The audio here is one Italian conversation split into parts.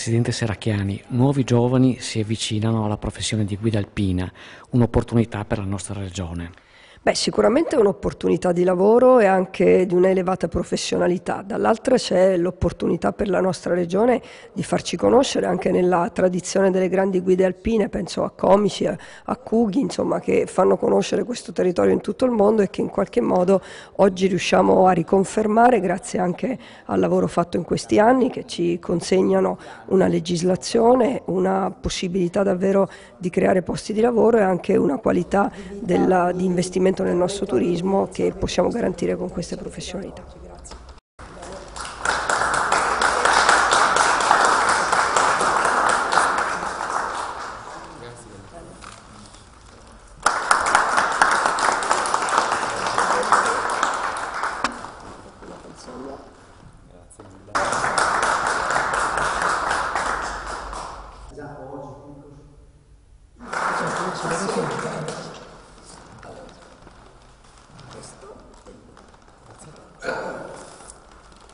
Presidente Serracchiani, nuovi giovani si avvicinano alla professione di guida alpina, un'opportunità per la nostra regione. Beh, sicuramente è un'opportunità di lavoro e anche di un'elevata professionalità. Dall'altra c'è l'opportunità per la nostra regione di farci conoscere anche nella tradizione delle grandi guide alpine, penso a Comici, a Cughi, insomma, che fanno conoscere questo territorio in tutto il mondo e che in qualche modo oggi riusciamo a riconfermare grazie anche al lavoro fatto in questi anni, che ci consegnano una legislazione, una possibilità davvero di creare posti di lavoro e anche una qualità di investimento nel nostro turismo che possiamo garantire con queste professionalità.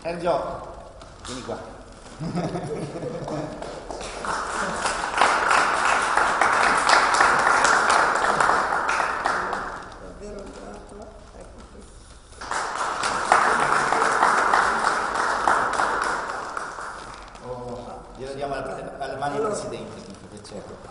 Sergio, vieni qua. Glielo diamo alle mani del Presidente, per piacere.